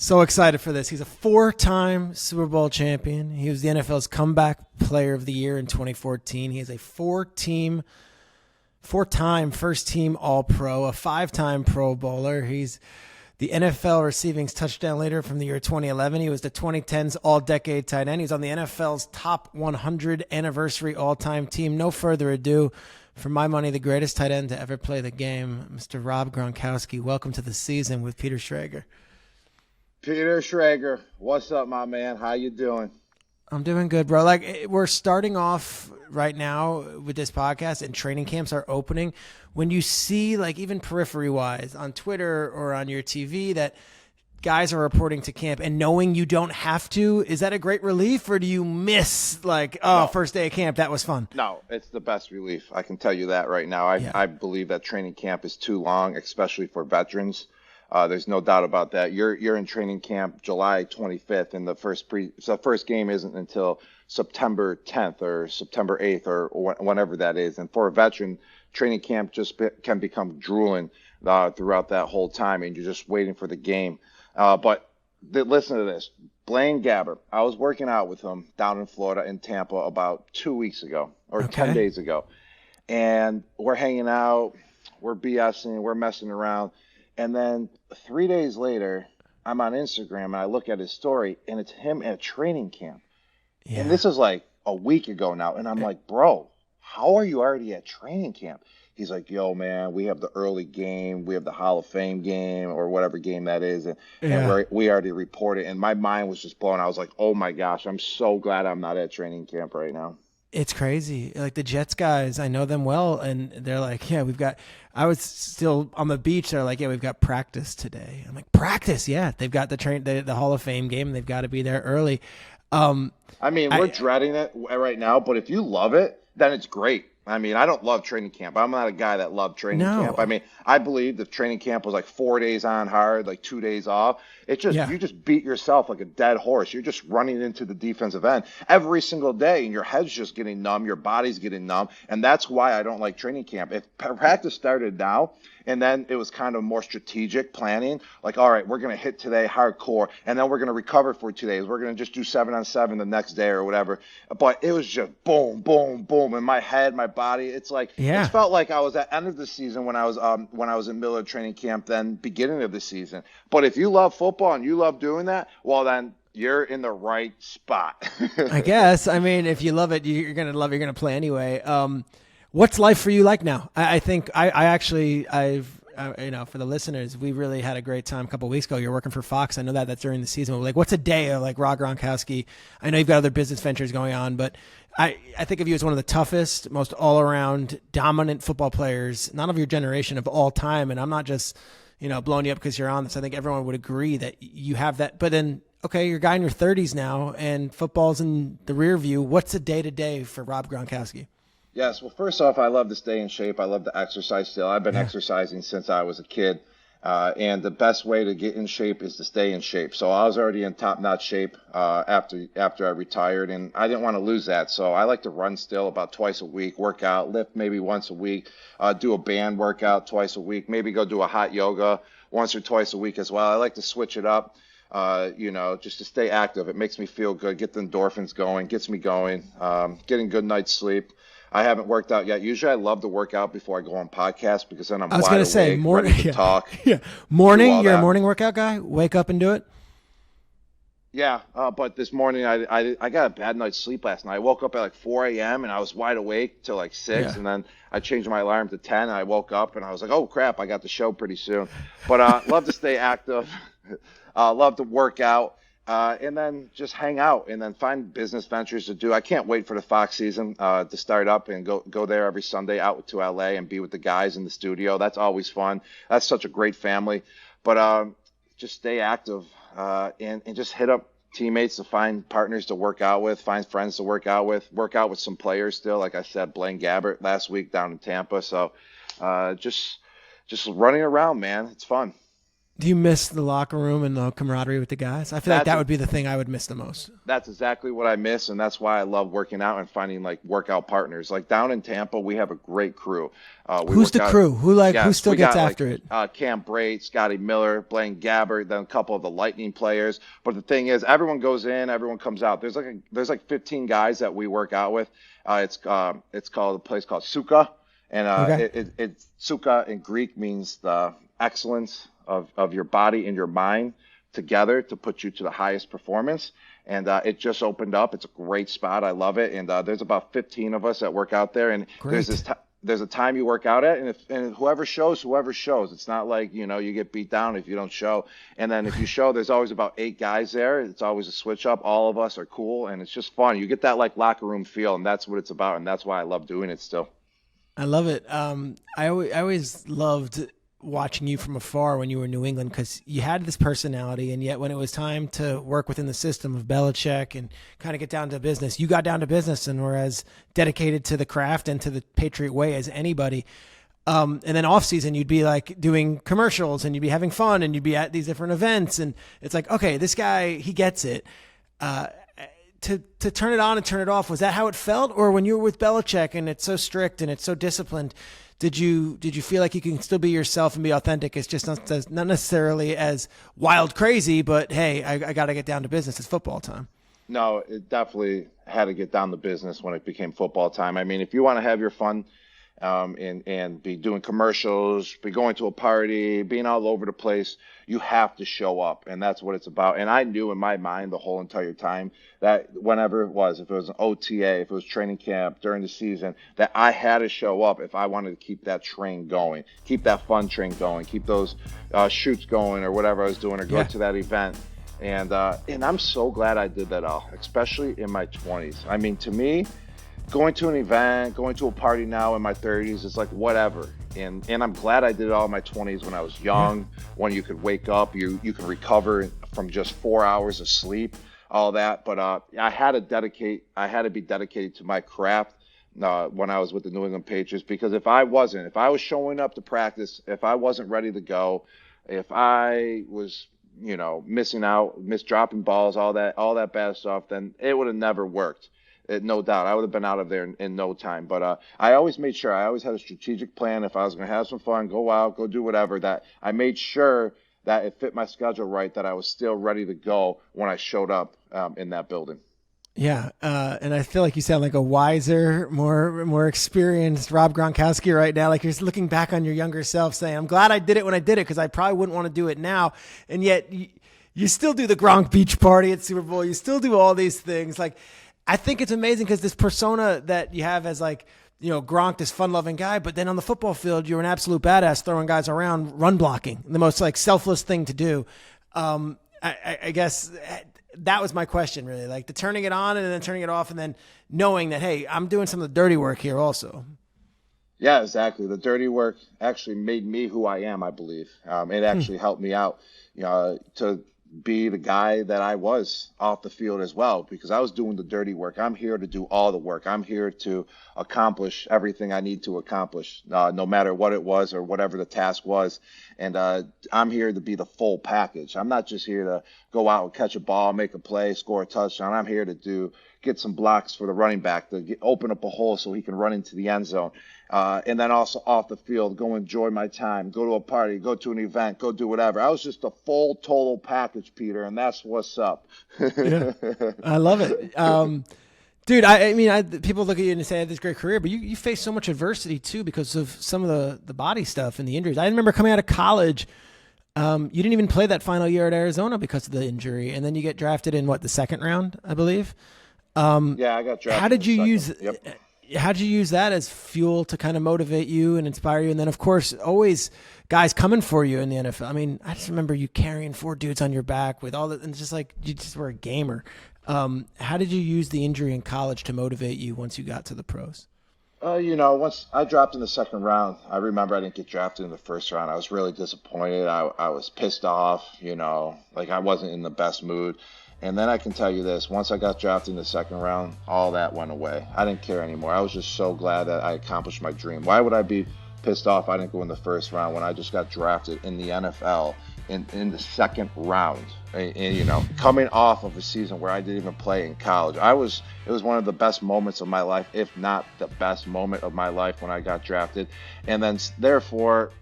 So excited for this. He's a four-time Super Bowl champion. He was the NFL's comeback player of the year in 2014. He is a four-time first-team All-Pro, a five-time Pro Bowler. He's the NFL receiving touchdown leader from the year 2011. He was the 2010s All-Decade tight end. He's on the NFL's top 100 anniversary all-time team. No further ado, for my money, the greatest tight end to ever play the game, Mr. Rob Gronkowski. Welcome to the season with Peter Schrager. Peter Schrager, what's up, my man? How you doing? I'm doing good, bro. We're starting off right now with this podcast, and training camps are opening. When you see, even periphery-wise on Twitter or on your TV, that guys are reporting to camp and knowing you don't have to, is that a great relief, or do you miss, No. first day of camp, that was fun? No, it's the best relief. I can tell you that right now. I believe that training camp is too long, especially for veterans. There's no doubt about that. You're in training camp July 25th, and the first game isn't until September 10th or September 8th or whenever that is. And for a veteran, training camp can become drooling throughout that whole time, and you're just waiting for the game. But listen to this. Blaine Gabbert, I was working out with him down in Florida in Tampa about 2 weeks ago or 10 days ago. And we're hanging out, we're BSing, we're messing around. And then 3 days later, I'm on Instagram and I look at his story, and it's him at training camp. Yeah. And this is like a week ago now. And I'm like, bro, how are you already at training camp? He's like, yo, man, we have the early game. We have the Hall of Fame game or whatever game that is. And we already reported. And my mind was just blown. I was like, oh, my gosh, I'm so glad I'm not at training camp right now. It's crazy. The Jets guys, I know them well, and they're like, yeah, I was still on the beach. They're like, yeah, we've got practice today. I'm like, practice? Yeah. They've got the Hall of Fame game, and they've got to be there early. We're dreading it right now, but if you love it, then it's great. I don't love training camp. I'm not a guy that loved training camp. I believe if training camp was 4 days on hard, 2 days off, you just beat yourself like a dead horse. You're just running into the defensive end every single day, and your head's just getting numb, your body's getting numb, and that's why I don't like training camp. If practice started now, and then it was kind of more strategic planning, all right, we're going to hit today hardcore, and then we're going to recover for 2 days. We're going to just do 7-on-7 the next day or whatever. But it was just boom, boom, boom in my head, my body. It's it felt like I was at end of the season when I was in Miller training camp, then beginning of the season. But if you love football and you love doing that, well then you're in the right spot. I guess. If you love it, you're going to love it. You're going to play anyway. What's life for you like now? I think I've for the listeners, we really had a great time a couple of weeks ago. You're working for Fox. I know that's during the season. What's a day of Rob Gronkowski? I know you've got other business ventures going on, but I think of you as one of the toughest, most all-around dominant football players, not of your generation, of all time. And I'm not just, blowing you up because you're on this. I think everyone would agree that you have that. But then, okay, you're a guy in your 30s now, and football's in the rear view. What's a day-to-day for Rob Gronkowski? Yes, well, first off, I love to stay in shape. I love to exercise still. I've been exercising since I was a kid, and the best way to get in shape is to stay in shape. So I was already in top-notch shape after I retired, and I didn't want to lose that. So I like to run still about twice a week, work out, lift maybe once a week, do a band workout twice a week, maybe go do a hot yoga once or twice a week as well. I like to switch it up. Just to stay active. It makes me feel good, get the endorphins going, gets me going, getting good night's sleep. I haven't worked out yet. Usually I love to work out before I go on podcasts because then I'm wide awake, ready to talk. Yeah. Morning, you're a morning workout guy? Wake up and do it? Yeah, but this morning I got a bad night's sleep last night. I woke up at 4 a.m. and I was wide awake till 6, and then I changed my alarm to 10, and I woke up and I was like, oh, crap, I got the show pretty soon. But love to stay active, love to work out. And then just hang out and then find business ventures to do. I can't wait for the Fox season to start up and go there every Sunday out to LA and be with the guys in the studio. That's always fun. That's such a great family. But just stay active and just hit up teammates to find partners to work out with, find friends to work out with some players still. Like I said, Blaine Gabbert last week down in Tampa. So just running around, man. It's fun. Do you miss the locker room and the camaraderie with the guys? I feel like that would be the thing I would miss the most. That's exactly what I miss, and that's why I love working out and finding like workout partners. Like down in Tampa, we have a great crew. Who's the crew? Who still gets after it? Cam Brate, Scotty Miller, Blaine Gabbert, then a couple of the Lightning players. But the thing is, everyone goes in, everyone comes out. There's like 15 guys that we work out with. It's called a place called Suka, and it's Suka in Greek means the excellence of your body and your mind together to put you to the highest performance. And it just opened up. It's a great spot. I love it. And there's about 15 of us that work out there. And there's a time you work out at, and whoever shows. It's not like, you get beat down if you don't show. And then if you show, there's always about 8 guys there. It's always a switch up. All of us are cool, and it's just fun. You get that like locker room feel, and that's what it's about. And that's why I love doing it still. I love it. I always loved watching you from afar when you were in New England, because you had this personality, and yet when it was time to work within the system of Belichick and kind of get down to business, you got down to business and were as dedicated to the craft and to the Patriot way as anybody. And then off season, you'd be like doing commercials and you'd be having fun and you'd be at these different events. And it's like, okay, this guy, he gets it. To turn it on and turn it off, was that how it felt? Or when you were with Belichick and it's so strict and it's so disciplined, did you feel like you can still be yourself and be authentic? It's just not necessarily as wild crazy, but hey, I got to get down to business. It's football time. No, it definitely had to get down to business when it became football time. I mean, if you want to have your fun and be doing commercials, be going to a party, being all over the place, you have to show up, and that's what it's about. And I knew in my mind the whole entire time that whenever it was, if it was an OTA, if it was training camp during the season, that I had to show up if I wanted to keep that train going, keep that fun train going, keep those shoots going or whatever I was doing, or go to that event. And I'm so glad I did that all, especially in my 20s. I mean, to me, going to an event, going to a party now in my 30s, it's like whatever. And I'm glad I did it all in my 20s when I was young, when you could wake up, you could recover from just 4 hours of sleep, all that. But I had to be dedicated to my craft when I was with the New England Patriots, because if I was showing up to practice, if I wasn't ready to go, if I was missing out, dropping balls, all that bad stuff, then it would have never worked. No doubt. I would have been out of there in no time. But I always made sure, I always had a strategic plan. If I was going to have some fun, go out, go do whatever, that I made sure that it fit my schedule right, that I was still ready to go when I showed up in that building. Yeah, and I feel like you sound like a wiser, more experienced Rob Gronkowski right now. Like you're looking back on your younger self saying, I'm glad I did it when I did it, because I probably wouldn't want to do it now. And yet you still do the Gronk beach party at Super Bowl. You still do all these things. Like, I think it's amazing because this persona that you have as like, Gronk, this fun-loving guy, but then on the football field, you're an absolute badass throwing guys around, run blocking, the most like selfless thing to do. I guess that was my question, really, like the turning it on and then turning it off and then knowing that, hey, I'm doing some of the dirty work here also. Yeah, exactly. The dirty work actually made me who I am, I believe. It actually helped me out, to be the guy that I was off the field as well, because I was doing the dirty work. I'm here to do all the work. I'm here to accomplish everything I need to accomplish, no matter what it was or whatever the task was. And I'm here to be the full package. I'm not just here to go out and catch a ball, make a play, score a touchdown. I'm here to get some blocks for the running back, to open up a hole so he can run into the end zone. And then also off the field, go enjoy my time, go to a party, go to an event, go do whatever. I was just a full total package, Peter, and that's what's up. Yeah, I love it. Dude, I mean, people look at you and say I had this great career, but you faced so much adversity too because of some of the body stuff and the injuries. I remember coming out of college, you didn't even play that final year at Arizona because of the injury, and then you get drafted in the second round, I believe. Yeah, I got drafted. How did you use that as fuel to kind of motivate you and inspire you? And then, of course, always guys coming for you in the NFL. I mean, I just remember you carrying 4 dudes on your back with all that, and just like you just were a gamer. How did you use the injury in college to motivate you once you got to the pros? Once I dropped in the second round, I remember I didn't get drafted in the first round. I was really disappointed. I was pissed off, like I wasn't in the best mood. And then I can tell you this, once I got drafted in the second round, all that went away. I didn't care anymore. I was just so glad that I accomplished my dream. Why would I be pissed off I didn't go in the first round when I just got drafted in the NFL in the second round. And, coming off of a season where I didn't even play in college, it was one of the best moments of my life, if not the best moment of my life when I got drafted. And then therefore,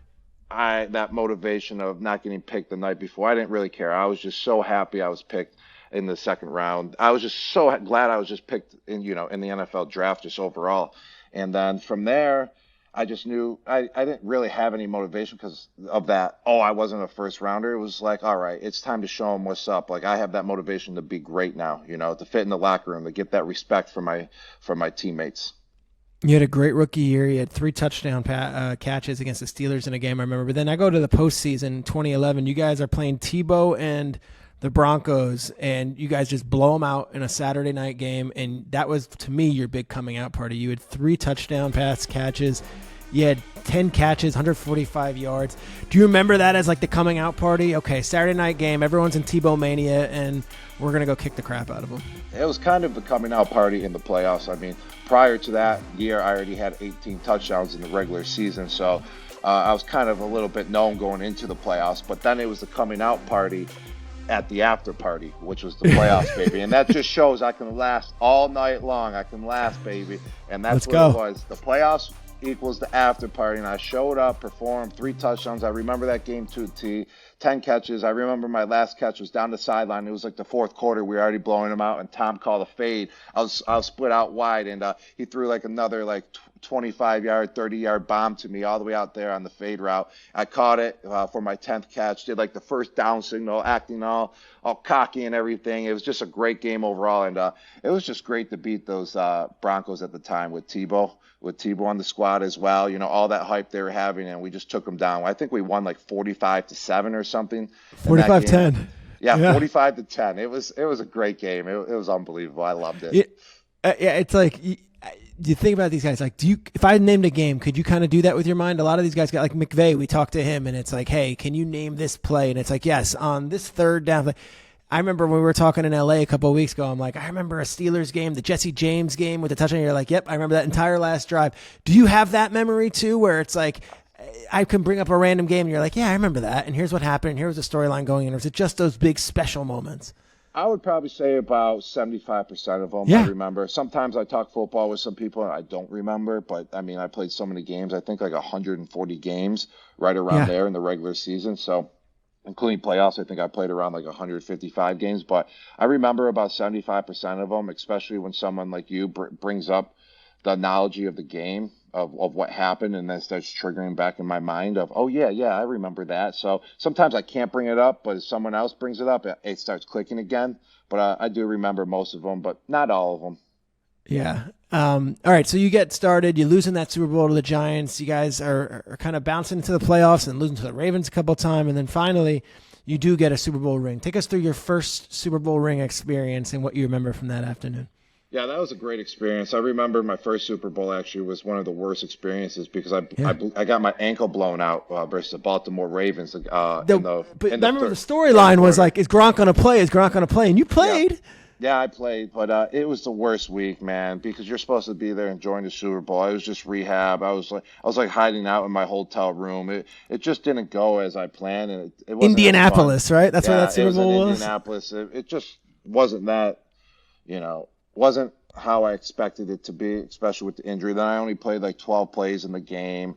that motivation of not getting picked the night before, I didn't really care. I was just so happy I was picked in the second round. I was just so glad I was just picked in the NFL draft just overall. And then from there, I just knew I didn't really have any motivation because of that. Oh, I wasn't a first rounder. It was like, all right, it's time to show them what's up. Like, I have that motivation to be great now, to fit in the locker room, to get that respect from my teammates. You had a great rookie year. You had 3 touchdown catches against the Steelers in a game, I remember. But then I go to the postseason, 2011. You guys are playing Tebow and the Broncos, and you guys just blow them out in a Saturday night game. And that was, to me, your big coming out party. You had 3 touchdown pass catches. You had 10 catches, 145 yards. Do you remember that as like the coming out party? Okay, Saturday night game, everyone's in Tebow mania, and we're going to go kick the crap out of them. It was kind of the coming out party in the playoffs. I mean, prior to that year, I already had 18 touchdowns in the regular season, so I was kind of a little bit known going into the playoffs. But then it was the coming out party at the after party, which was the playoffs, baby. And that just shows I can last all night long. I can last, baby. And that's what it was. The playoffs equals the after party, and I showed up, performed, 3 touchdowns. I remember that game to a T, 10 catches. I remember my last catch was down the sideline. It was like the fourth quarter. We were already blowing them out, and Tom called a fade. I was split out wide, and he threw like another 25-yard, 30-yard bomb to me all the way out there on the fade route. I caught it for my 10th catch, did like the first down signal, acting all cocky and everything. It was just a great game overall, and it was just great to beat those Broncos at the time with Tebow on the squad as well. All that hype they were having, and we just took them down. I think we won like 45-7 or something. 45-10. Yeah, 45-10. It was a great game. It was unbelievable. I loved it. It's like, you think about these guys, like, if I named a game, could you kind of do that with your mind? A lot of these guys got, like McVay, we talked to him, and it's like, hey, can you name this play? And it's like, yes, on this third down. I remember when we were talking in LA a couple of weeks ago, I'm like, I remember a Steelers game, the Jesse James game with the touchdown. You're like, yep, I remember that entire last drive. Do you have that memory too, where it's like, I can bring up a random game and you're like, yeah, I remember that, and here's what happened, and here's the storyline going, and or is it just those big special moments? I would probably say about 75% of them I remember. Sometimes I talk football with some people and I don't remember, but I mean, I played so many games. I think like 140 games right around there in the regular season. So including playoffs, I think I played around like 155 games, but I remember about 75% of them, especially when someone like you brings up the analogy of the game of what happened, and then starts triggering back in my mind of, oh yeah, I remember that. So sometimes I can't bring it up, but if someone else brings it up, it starts clicking again. But I do remember most of them, but not all of them. Yeah. All right, so you get started, you lose in that Super Bowl to the Giants, you guys are kind of bouncing into the playoffs and losing to the Ravens a couple of times, and then finally you do get a Super Bowl ring. Take us through your first Super Bowl ring experience and what you remember from that afternoon. Yeah, that was a great experience. I remember my first Super Bowl actually was one of the worst experiences because I got my ankle blown out versus the Baltimore Ravens. But I remember the storyline was like, is Gronk going to play? Is Gronk going to play? And you played. Yeah, I played, but it was the worst week, man, because you're supposed to be there enjoying the Super Bowl. It was just rehab. I was like hiding out in my hotel room. It just didn't go as I planned, and it wasn't Indianapolis, right? That's where that Super Bowl was. Indianapolis. It just wasn't that, wasn't how I expected it to be, especially with the injury. Then I only played like 12 plays in the game,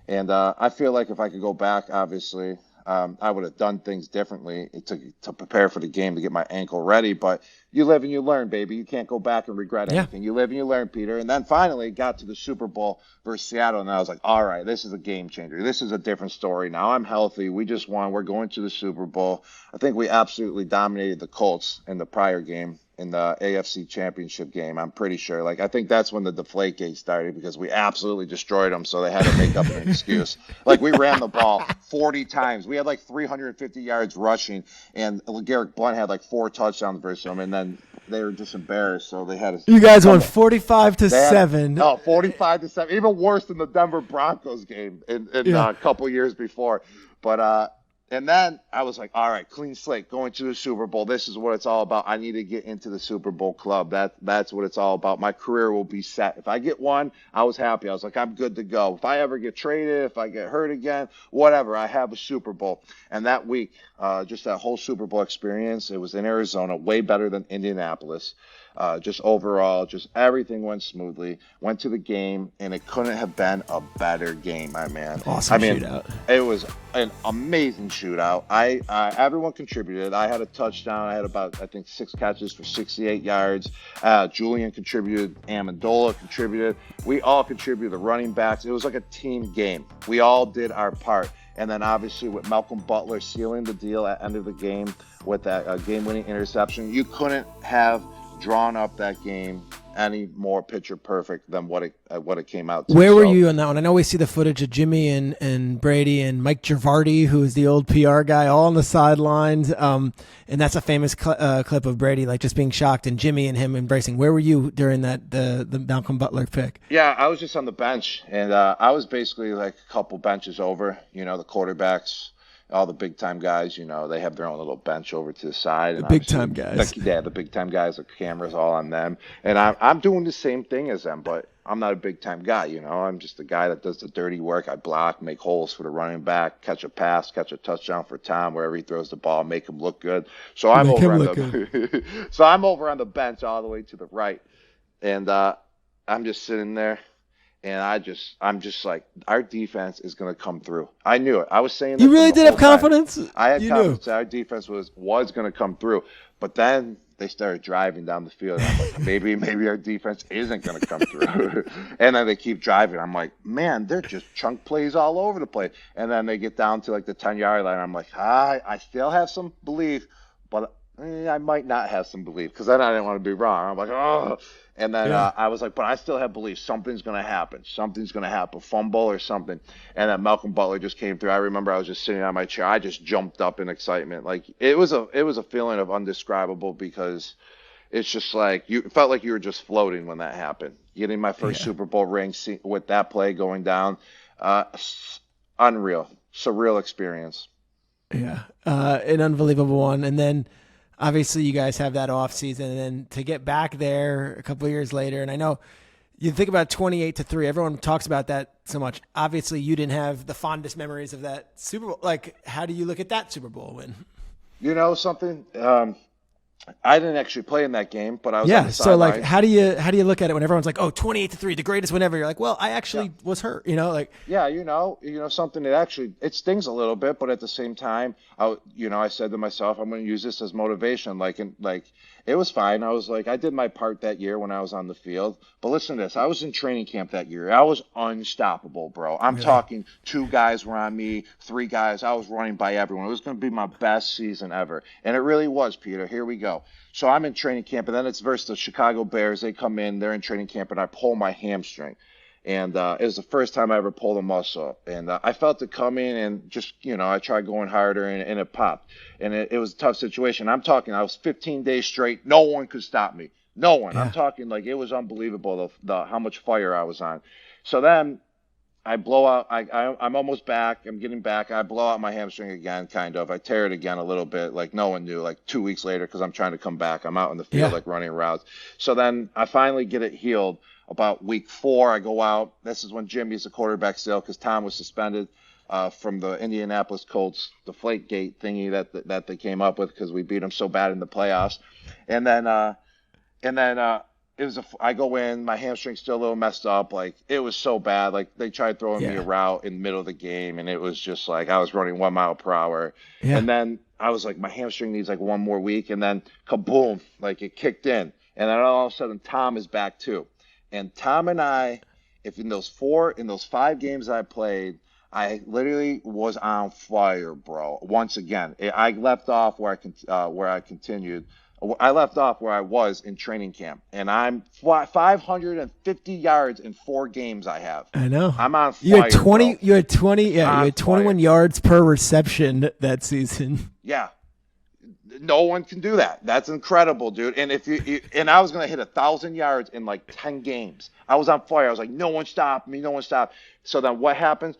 and I feel like if I could go back, obviously, I would have done things differently to prepare for the game, to get my ankle ready. But you live and you learn, baby. You can't go back and regret anything. You live and you learn, Peter. And then finally got to the Super Bowl versus Seattle, and I was like, all right, this is a game changer. This is a different story. Now I'm healthy. We just won. We're going to the Super Bowl. I think we absolutely dominated the Colts in the prior game, in the AFC Championship game, I'm pretty sure. Like, I think that's when the Deflategate started, because we absolutely destroyed them, so they had to make up an excuse. Like, we ran the ball 40 times. We had like 350 yards rushing, and Garrett Blunt had like 4 touchdowns versus them, and then they were just embarrassed, so they had to. You guys won 45-7. No, 45-7. Even worse than the Denver Broncos game in a couple years before. But and then I was like, all right, clean slate, going to the Super Bowl. This is what it's all about. I need to get into the Super Bowl club. That's what it's all about. My career will be set. If I get one, I was happy. I was like, I'm good to go. If I ever get traded, if I get hurt again, whatever, I have a Super Bowl. And that week, Just that whole Super Bowl experience. It was in Arizona, way better than Indianapolis. Just overall, just everything went smoothly. Went to the game, and it couldn't have been a better game, my man. Awesome shootout. It was an amazing shootout. Everyone contributed. I had a touchdown. I had about, I think, 6 catches for 68 yards. Julian contributed. Amendola contributed. We all contributed. The running backs. It was like a team game. We all did our part. And then obviously with Malcolm Butler sealing the deal at the end of the game with that game-winning interception, you couldn't have drawn up that game any more picture perfect than what it came out to. Where were you on that one? I know we see the footage of Jimmy and Brady and Mike Gervardi, who is the old PR guy, all on the sidelines. And that's a famous clip of Brady, like just being shocked, and Jimmy and him embracing. Where were you during that the Malcolm Butler pick? Yeah, I was just on the bench, and I was basically like a couple benches over. The quarterbacks, all the big time guys, they have their own little bench over to the side. The big time guys. The big time guys, the cameras all on them. And I'm doing the same thing as them, but I'm not a big time guy, I'm just the guy that does the dirty work. I block, make holes for the running back, catch a pass, catch a touchdown for Tom wherever he throws the ball, make him look good. So I'm over on the bench all the way to the right. And I'm just sitting there. And I'm just like, our defense is going to come through. I knew it. I was saying that. You really did have confidence? I had confidence that our defense was going to come through. But then they started driving down the field. And I'm like, maybe our defense isn't going to come through. And then they keep driving. I'm like, man, they're just chunk plays all over the place. And then they get down to like the 10-yard line. I'm like, I still have some belief, but I might not have some belief, because then I didn't want to be wrong. I'm like, oh. And then I was like, but I still have belief. Something's going to happen. Something's going to happen. Fumble or something. And then Malcolm Butler just came through. I remember I was just sitting on my chair. I just jumped up in excitement. Like, it was a feeling of undescribable, because it's just like, it felt like you were just floating when that happened. Getting my first Super Bowl ring with that play going down. Unreal. Surreal experience. Yeah. An unbelievable one. And then obviously you guys have that off season, and then to get back there a couple of years later. And I know you think about 28-3, everyone talks about that so much. Obviously you didn't have the fondest memories of that Super Bowl. Like, how do you look at that Super Bowl win? Something, I didn't actually play in that game, but I was on the so like, sideline. how do you look at it when everyone's like, oh, 28-3, the greatest win ever? You're like, well, I actually was hurt, like. Yeah, something that actually, it stings a little bit, but at the same time, I said to myself, I'm going to use this as motivation. Like, it was fine. I was like, I did my part that year when I was on the field. But listen to this. I was in training camp that year. I was unstoppable, bro. I'm talking 2 guys were on me, 3 guys. I was running by everyone. It was going to be my best season ever. And it really was, Peter. Here we go. So I'm in training camp, and then it's versus the Chicago Bears. They come in, they're in training camp, and I pull my hamstring. And it was the first time I ever pulled a muscle. And I felt it coming, and just, I tried going harder, and it popped. And it was a tough situation. I'm talking, I was 15 days straight. No one could stop me. No one. Yeah. I'm talking like it was unbelievable, the how much fire I was on. So then I blow out. I'm almost back. I'm getting back. I blow out my hamstring again, kind of. I tear it again a little bit, like no one knew, like 2 weeks later, because I'm trying to come back. I'm out in the field, like running routes. So then I finally get it healed. About week 4, I go out. This is when Jimmy's the quarterback still, because Tom was suspended from the Indianapolis Colts Deflategate thingy that they came up with, because we beat them so bad in the playoffs. And then I go in, my hamstring's still a little messed up. Like, it was so bad. Like, they tried throwing me a route in the middle of the game, and it was just like I was running 1 mile per hour. Yeah. And then I was like, my hamstring needs like 1 more week, and then kaboom, like it kicked in. And then all of a sudden, Tom is back too. And Tom and I, in those 5 games I played, I literally was on fire, bro. Once again, I left off where I continued. I left off where I was in training camp, and I'm 550 yards in 4 games. I have. I know. I'm on fire. You had 20. Bro. You had 20. Yeah, you had 21 yards per reception that season. Yeah. No one can do that. That's incredible, dude. And and I was gonna hit 1,000 yards in like 10 games. I was on fire. I was like, no one stopped me. No one stopped. So then what happens?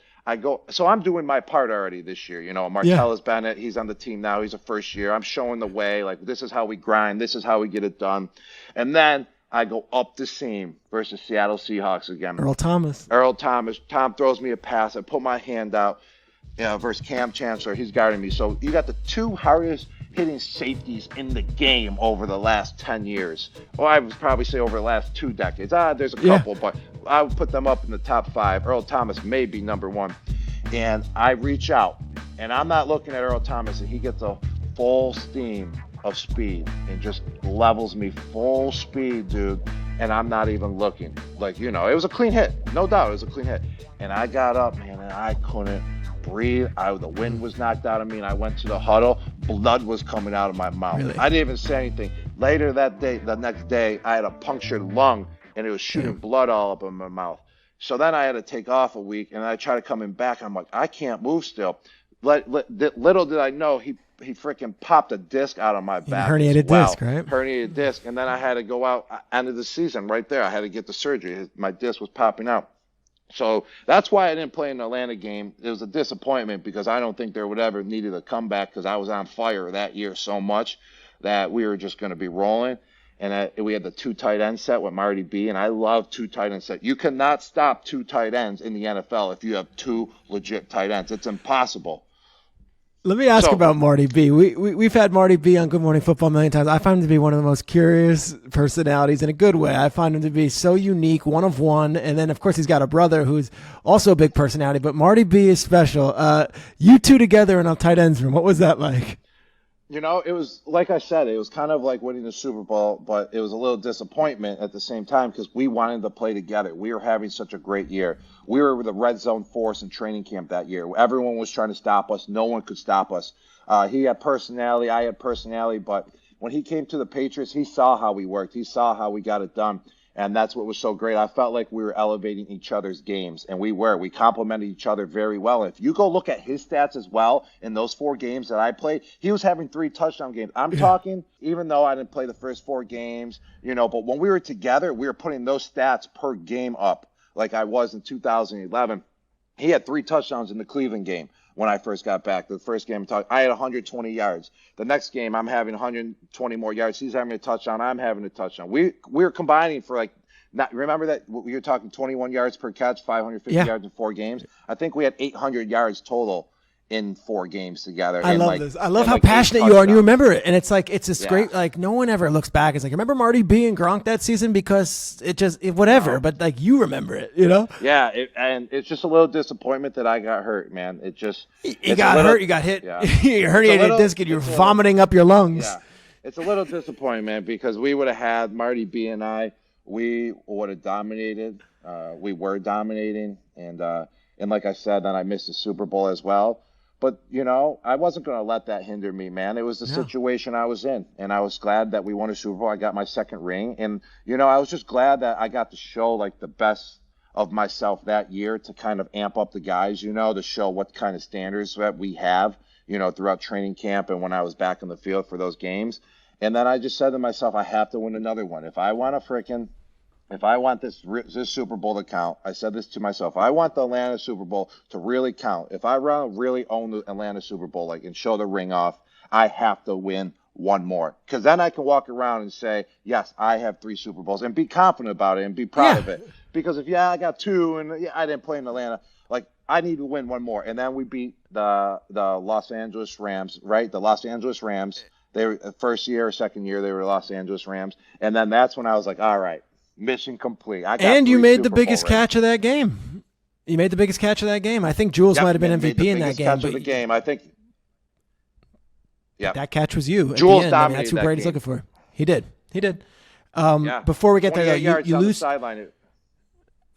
So I'm doing my part already this year. Martellus Bennett, he's on the team now. He's a first year. I'm showing the way. Like, this is how we grind. This is how we get it done. And then I go up the seam versus Seattle Seahawks again. Earl Thomas. Tom throws me a pass. I put my hand out. versus Cam Chancellor. He's guarding me. So you got the two hardest hitting safeties in the game over the last 10 years. Well, I would probably say over the last 2 decades. There's a couple, but I would put them up in the top 5. Earl Thomas may be number 1. And I reach out, and I'm not looking at Earl Thomas, and he gets a full steam of speed and just levels me full speed, dude. And I'm not even looking. Like, it was a clean hit. No doubt it was a clean hit. And I got up, man, and I couldn't breathe. The wind was knocked out of me, and I went to the huddle. Blood was coming out of my mouth. Really? I didn't even say anything. Later that day, the next day, I had a punctured lung, and it was shooting blood all up in my mouth. So then I had to take off a week, and I tried coming back. I'm like, I can't move still. Little did I know, he freaking popped a disc out of my back. Herniated disc, right? Herniated disc. And then I had to go out end of the season right there. I had to get the surgery. My disc was popping out. So that's why I didn't play in the Atlanta game. It was a disappointment because I don't think there would ever needed a comeback because I was on fire that year so much that we were just going to be rolling. And we had the 2 tight end set with Marty B, and I love 2 tight end set. You cannot stop 2 tight ends in the NFL if you have 2 legit tight ends. It's impossible. Let me ask about Marty B. We've had Marty B on Good Morning Football a million times. I find him to be one of the most curious personalities in a good way. I find him to be so unique, one of one. And then, of course, he's got a brother who's also a big personality. But Marty B is special. You two together in a tight ends room, what was that like? It was, like I said, it was kind of like winning the Super Bowl, but it was a little disappointment at the same time because we wanted to play together. We were having such a great year. We were the red zone force in training camp that year. Everyone was trying to stop us. No one could stop us. He had personality. I had personality. But when he came to the Patriots, he saw how we worked. He saw how we got it done. And that's what was so great. I felt like we were elevating each other's games, and we were. We complemented each other very well. And if you go look at his stats as well in those 4 games that I played, he was having 3 touchdown games. I'm talking, even though I didn't play the first 4 games, but when we were together, we were putting those stats per game up like I was in 2011. He had 3 touchdowns in the Cleveland game when I first got back. The first game, I had 120 yards. The next game, I'm having 120 more yards. He's having a touchdown. I'm having a touchdown. We were combining for remember that we were talking 21 yards per catch, 550 yards in 4 games. I think we had 800 yards total in 4 games together. I love this. I love how passionate you are, and you remember it. And it's like this great. Like no one ever looks back. It's like remember Marty B and Gronk that season because whatever. But like you remember it, Yeah, and it's just a little disappointment that I got hurt, man. It just you got hurt. You got hit. Yeah. You herniated disc, and you're vomiting up your lungs. Yeah, it's a little disappointment because we would have had Marty B and I. We would have dominated. We were dominating, and like I said, then I missed the Super Bowl as well. But, I wasn't going to let that hinder me, man. It was the situation I was in, and I was glad that we won a Super Bowl. I got my 2nd ring, and, I was just glad that I got to show, the best of myself that year to kind of amp up the guys, to show what kind of standards that we have, throughout training camp and when I was back in the field for those games. And then I just said to myself, I have to win another one. If I want this Super Bowl to count, I said this to myself, I want the Atlanta Super Bowl to really count. If I want to really own the Atlanta Super Bowl, and show the ring off, I have to win one more. Because then I can walk around and say, yes, I have 3 Super Bowls and be confident about it and be proud of it. Because if, I got 2 and I didn't play in Atlanta, I need to win one more. And then we beat the Los Angeles Rams, right? The Los Angeles Rams. They were first year or second year, they were Los Angeles Rams. And then that's when I was like, all right, mission complete. And you made the biggest catch of that game. You made the biggest catch of that game. I think Jules might have been MVP in that game. Catch of the game. I think. Yeah, that catch was you. Jules dominated. That's who Brady's looking for. He did. Before we get there, you lose.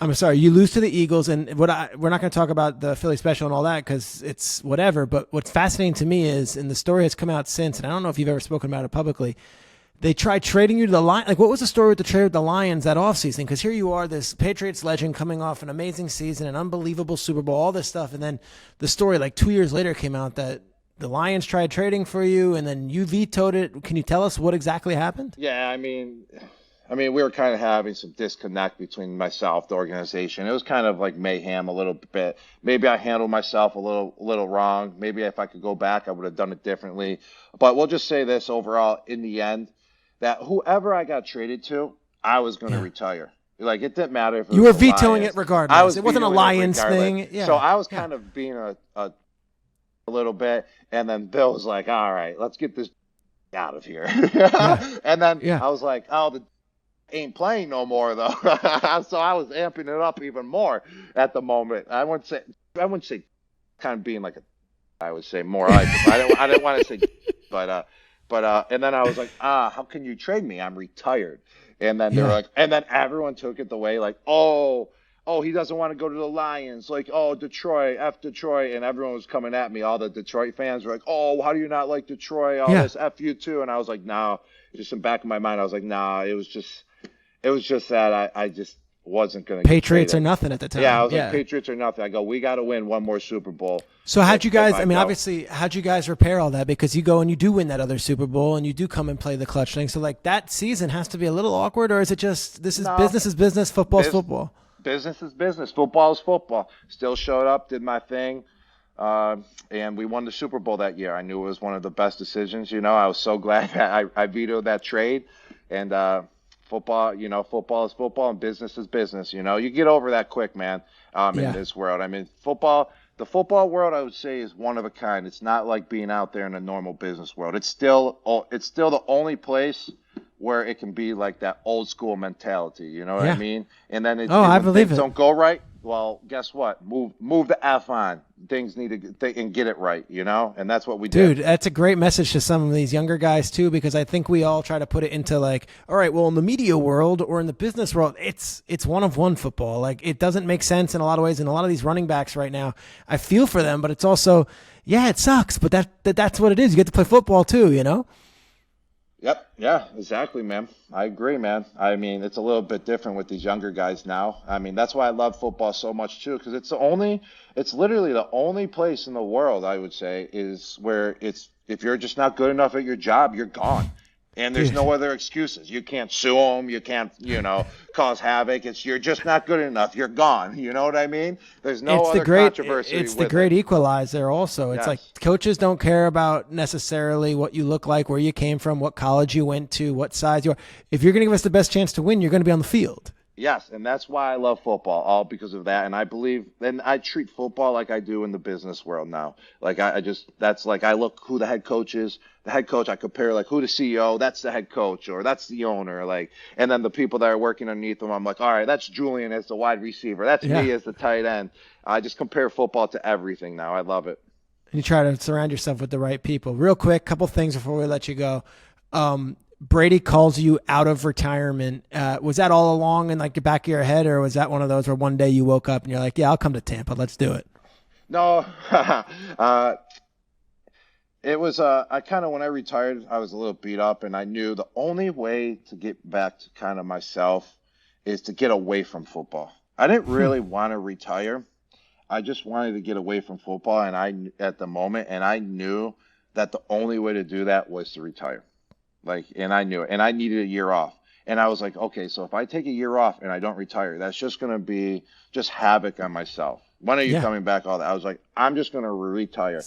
I'm sorry, you lose to the Eagles, and we're not going to talk about the Philly special and all that because it's whatever. But what's fascinating to me is, and the story has come out since, and I don't know if you've ever spoken about it publicly. They tried trading you to the Lions. What was the story with the trade with the Lions that offseason? Because here you are, this Patriots legend coming off an amazing season, an unbelievable Super Bowl, all this stuff. And then the story, 2 years later, came out that the Lions tried trading for you, and then you vetoed it. Can you tell us what exactly happened? Yeah, I mean, we were kind of having some disconnect between myself, the organization. It was kind of like mayhem a little bit. Maybe I handled myself a little wrong. Maybe if I could go back, I would have done it differently. But we'll just say this overall, in the end, that whoever I got traded to, I was going to retire. It didn't matter if it you was were vetoing Lions. It regardless. It wasn't a Lions thing. Yeah. So I was kind of being a a little bit, and then Bill was like, "All right, let's get this out of here." Yeah. And then Yeah. I was like, "Oh, the ain't playing no more though." So I was amping it up even more at the moment. I wouldn't say kind of being like a, I would say more like, I didn't want to say, and then I was like, how can you trade me? I'm retired. And then they were Yeah. like, and then everyone took it the way like, oh, he doesn't want to go to the Lions. Like, oh, Detroit, F Detroit. And everyone was coming at me. All the Detroit fans were like, oh, how do you not like Detroit? All Yeah. this, F you too. And I was like, no, just in the back of my mind, I was like, nah, it was just that I just wasn't going to get Patriots or traded. nothing at the time. Yeah, I was like, Patriots or nothing. I go, we got to win one more Super Bowl. So how'd you guys, I mean, go. obviously, how'd you guys repair all that? Because you go and you do win that other Super Bowl and you do come and play the clutch thing. So like that season has to be a little awkward, or is it just, this No, is business, football's football? business is business. Football is football. Still showed up, did my thing, and we won the Super Bowl that year. I knew it was one of the best decisions. I was so glad that I vetoed that trade. And football is football and business is business. You get over that quick, man. In this world, I mean, the football world, I would say, is one of a kind. It's not like being out there in a normal business world. It's still the only place where it can be like that old school mentality. You know what I mean? And then I when believe things it. don't go right, well, guess what? Move the F on. Things need to and get it right. And that's what we did. Dude, that's a great message to some of these younger guys too, because I think we all try to put it into like, all right, well, in the media world or in the business world, it's one football. Like it doesn't make sense in a lot of ways. And a lot of these running backs right now, I feel for them, but it's also, yeah, it sucks, but that's what it is. You get to play football too. Yep. Yeah, exactly, man. I agree, man. I mean, it's a little bit different with these younger guys now. I mean, that's why I love football so much too, because it's literally the only place in the world, I would say, is where if you're just not good enough at your job, you're gone. And there's no other excuses. You can't sue them. You can't, cause havoc. You're just not good enough. You're gone. You know what I mean? There's no other controversy. It's the great equalizer also. It's like coaches don't care about necessarily what you look like, where you came from, what college you went to, what size you are. If you're going to give us the best chance to win, you're going to be on the field. Yes, and that's why I love football, all because of that. And I believe, and I treat football like I do in the business world now. Like that's like I look who the head coach is. The head coach, I compare like who the CEO, that's the head coach, or that's the owner. Like, and then the people that are working underneath them, I'm like, all right, that's Julian as the wide receiver. That's me as the tight end. I just compare football to everything now. I love it. And you try to surround yourself with the right people. Real quick, couple things before we let you go. Brady calls you out of retirement. Was that all along in like the back of your head, or was that one of those where one day you woke up and you're like, yeah, I'll come to Tampa. Let's do it. No, it was, I kind of, when I retired, I was a little beat up, and I knew the only way to get back to kind of myself is to get away from football. I didn't really want to retire. I just wanted to get away from football, and I knew that the only way to do that was to retire. And I knew it, and I needed a year off. And I was like, okay, so if I take a year off and I don't retire, that's just going to be just havoc on myself. When are you coming back? All that. I was like, I'm just going to retire.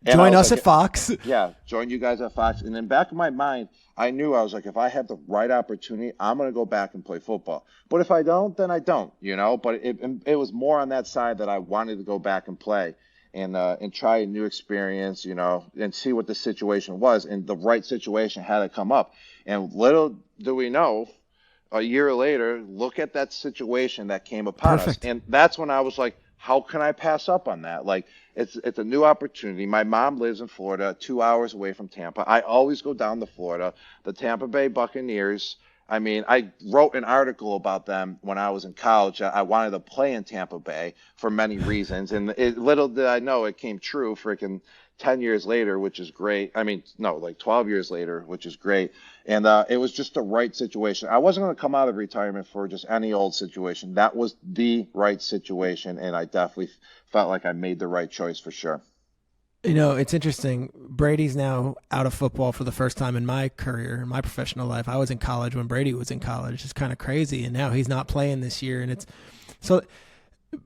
And join us at Fox. Yeah, join you guys at Fox. And in back of my mind, I knew, I was like, if I have the right opportunity, I'm going to go back and play football. But if I don't, then I don't, But it was more on that side that I wanted to go back and play. And try a new experience, and see what the situation was. And the right situation had to come up. And little do we know, a year later, look at that situation that came upon us. And that's when I was like, how can I pass up on that? Like, it's a new opportunity. My mom lives in Florida, 2 hours away from Tampa. I always go down to Florida. The Tampa Bay Buccaneers, I mean, I wrote an article about them when I was in college. I wanted to play in Tampa Bay for many reasons. And little did I know it came true freaking 10 years later, which is great. I mean, no, like 12 years later, which is great. And it was just the right situation. I wasn't going to come out of retirement for just any old situation. That was the right situation. And I definitely felt like I made the right choice for sure. It's interesting. Brady's now out of football for the first time in my career, in my professional life. I was in college when Brady was in college. It's kind of crazy. And now he's not playing this year. And it's so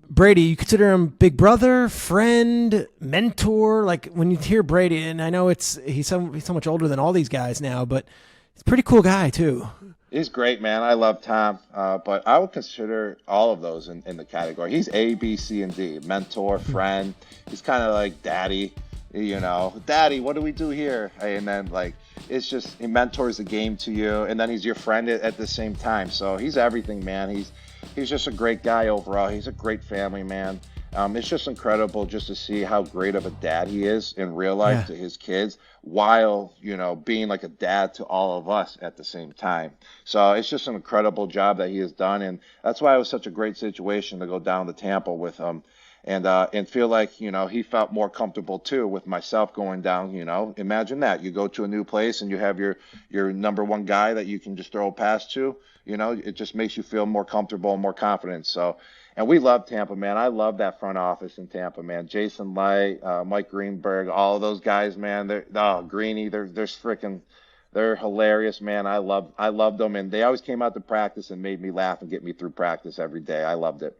Brady, you consider him big brother, friend, mentor? Like when you hear Brady, and I know he's so much older than all these guys now, but he's a pretty cool guy too. He's great, man. I love Tom, but I would consider all of those in the category. He's A, B, C, and D. Mentor, friend. He's kind of like daddy. Daddy, what do we do here? And then like, it's just, he mentors the game to you, and then he's your friend at the same time. So he's everything, man. He's just a great guy overall. He's a great family man. It's just incredible just to see how great of a dad he is in real life to his kids, while, being like a dad to all of us at the same time. So it's just an incredible job that he has done. And that's why it was such a great situation to go down to Tampa with him. And feel like, he felt more comfortable too with myself going down. Imagine that you go to a new place and you have your number one guy that you can just throw a pass to. It just makes you feel more comfortable and more confident. So, and we love Tampa, man. I love that front office in Tampa, man. Jason Light, Mike Greenberg, all of those guys, man. Greeny, they're hilarious, man. I loved them, and they always came out to practice and made me laugh and get me through practice every day. I loved it.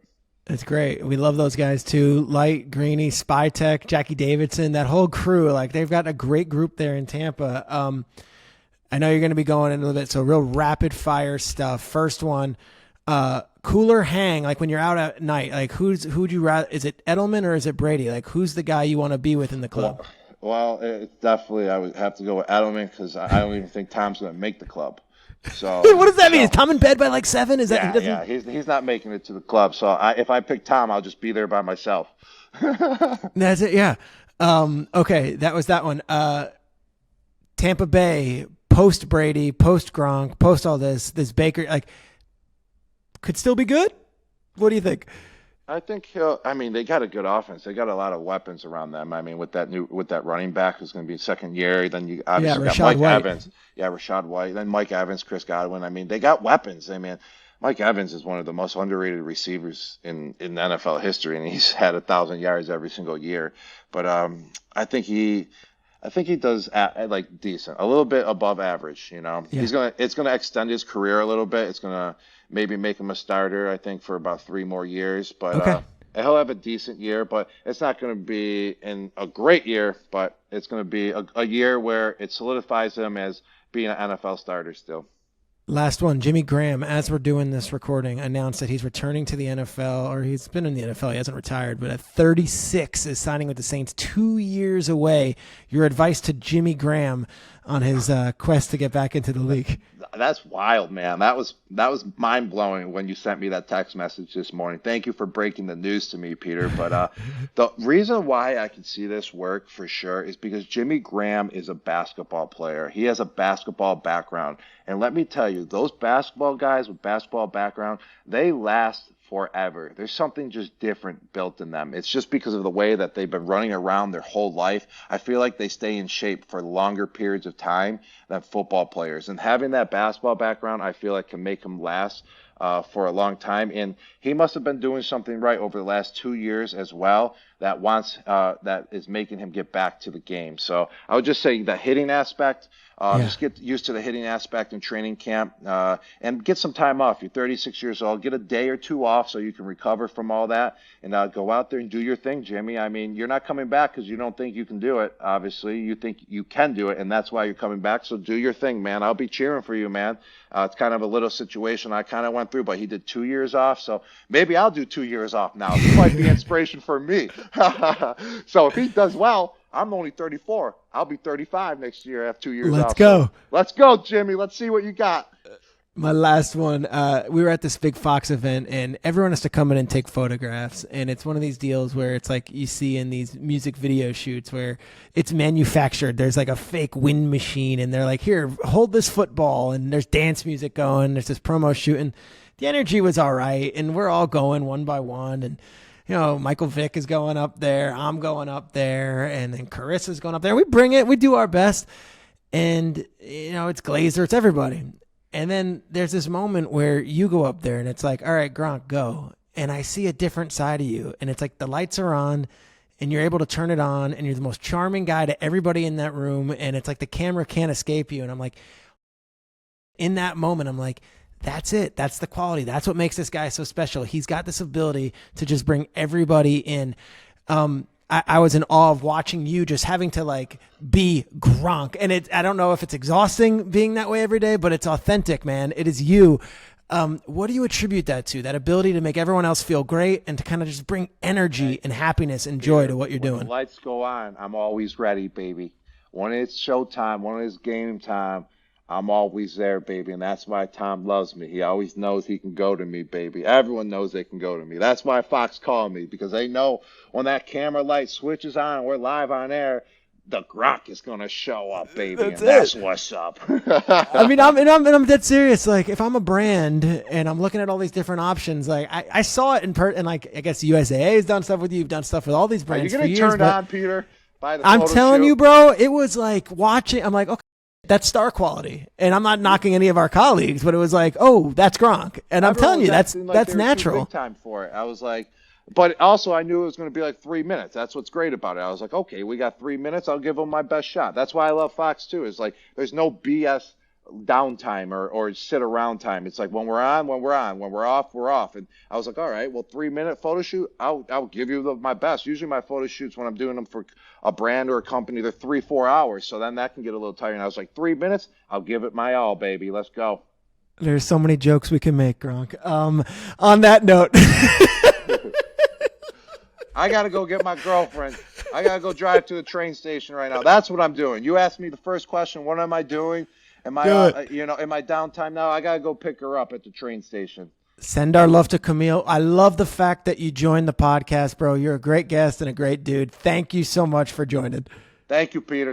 It's great. We love those guys too. Light, Greeny, Spytech, Jackie Davidson, that whole crew. Like, they've got a great group there in Tampa. I know you're going to be going in a little bit, so real rapid fire stuff. First one, cooler hang. Like, when you're out at night, like who'd you rather? Is it Edelman or is it Brady? Like, who's the guy you want to be with in the club? Well, it's definitely, I would have to go with Edelman, because I don't even think Tom's going to make the club. So what does that mean? Is Tom in bed by like 7? Is that yeah? He's not making it to the club. So if I pick Tom, I'll just be there by myself. That's it. Yeah. Okay, that was that one. Tampa Bay, post Brady, post Gronk, post all this Baker, like, could still be good. What do you think? I think they got a good offense. They got a lot of weapons around them. I mean, with that running back who's going to be second year, then you obviously got Mike Evans. Yeah, Rashad White. Then Mike Evans, Chris Godwin. I mean, they got weapons. I mean, Mike Evans is one of the most underrated receivers in NFL history, and he's had 1,000 yards every single year. But I think he does like decent, a little bit above average. It's gonna extend his career a little bit. It's gonna maybe make him a starter, I think, for about 3 more years. But he'll have a decent year, but it's not going to be in a great year, but it's going to be a year where it solidifies him as being an NFL starter still. Last one, Jimmy Graham, as we're doing this recording, announced that he's returning to the NFL, or he's been in the NFL, he hasn't retired, but at 36 is signing with the Saints 2 years away. Your advice to Jimmy Graham on his quest to get back into the league? That's wild, man. That was mind-blowing when you sent me that text message this morning. Thank you for breaking the news to me, Peter. But the reason why I can see this work for sure is because Jimmy Graham is a basketball player. He has a basketball background. And let me tell you, those basketball guys with basketball background, they last forever. There's something just different built in them. It's just because of the way that they've been running around their whole life. I feel like they stay in shape for longer periods of time than football players. And having that basketball background, I feel like can make them last for a long time. And he must have been doing something right over the last 2 years as well that is making him get back to the game. So I would just say the hitting aspect, just get used to the hitting aspect in training camp and get some time off. You're 36 years old. Get a day or two off so you can recover from all that and go out there and do your thing, Jimmy. I mean, you're not coming back because you don't think you can do it. Obviously, you think you can do it, and that's why you're coming back. So do your thing, man. I'll be cheering for you, man. It's kind of a little situation I kind of went through, but he did 2 years off. So maybe I'll do 2 years off now. This might be inspiration for me. So if he does well, I'm only 34. I'll be 35 next year. I have 2 years off. Let's go. So let's go, Jimmy. Let's see what you got. My last one, we were at this big Fox event, and everyone has to come in and take photographs. And it's one of these deals where it's like you see in these music video shoots where it's manufactured. There's like a fake wind machine, and they're like, here, hold this football. And there's dance music going. There's this promo shooting. The energy was all right, and we're all going one by one. And Michael Vick is going up there. I'm going up there. And then Carissa's going up there. We bring it. We do our best. And, it's Glazer. It's everybody. And then there's this moment where you go up there and it's like, all right, Gronk, go. And I see a different side of you. And it's like the lights are on and you're able to turn it on and you're the most charming guy to everybody in that room. And it's like the camera can't escape you. And I'm like, in that moment, I'm like, that's it. That's the quality. That's what makes this guy so special. He's got this ability to just bring everybody in. I was in awe of watching you just having to like be Gronk. And I don't know if it's exhausting being that way every day, but it's authentic, man. It is you. What do you attribute that to? That ability to make everyone else feel great and to kind of just bring energy and happiness and joy to what you're doing. When the lights go on, I'm always ready, baby. When it's showtime, when it's game time, I'm always there, baby. And that's why Tom loves me. He always knows he can go to me, baby. Everyone knows they can go to me. That's why Fox called me, because they know when that camera light switches on and we're live on air, the Gronk is gonna show up, baby, that's what's up. I mean, I'm dead serious. Like, if I'm a brand and I'm looking at all these different options, like I saw it and like I guess USAA has done stuff with you. You've done stuff with all these brands. Are you getting turned on, Peter? By the I'm photo telling shoot? you, bro. It was like watching. I'm like, okay, that's star quality, and I'm not knocking any of our colleagues, but it was like, oh, that's Gronk, and I'm telling you, that's natural. Big time for it. I was like. But also, I knew it was going to be like 3 minutes. That's what's great about it. I was like, okay, we got 3 minutes. I'll give them my best shot. That's why I love Fox, too. It's like there's no BS downtime or sit around time. It's like when we're on, we're on. When we're off, we're off. And I was like, all right, well, 3 minute photo shoot, I'll give you my best. Usually my photo shoots when I'm doing them for a brand or a company, they're 3-4 hours. So then that can get a little tiring. I was like, 3 minutes, I'll give it my all, baby. Let's go. There's so many jokes we can make, Gronk. On that note. I got to go get my girlfriend. I got to go drive to the train station right now. That's what I'm doing. You asked me the first question, what am I doing? Am I, in my downtime now? I got to go pick her up at the train station. Send our love to Camille. I love the fact that you joined the podcast, bro. You're a great guest and a great dude. Thank you so much for joining. Thank you, Peter.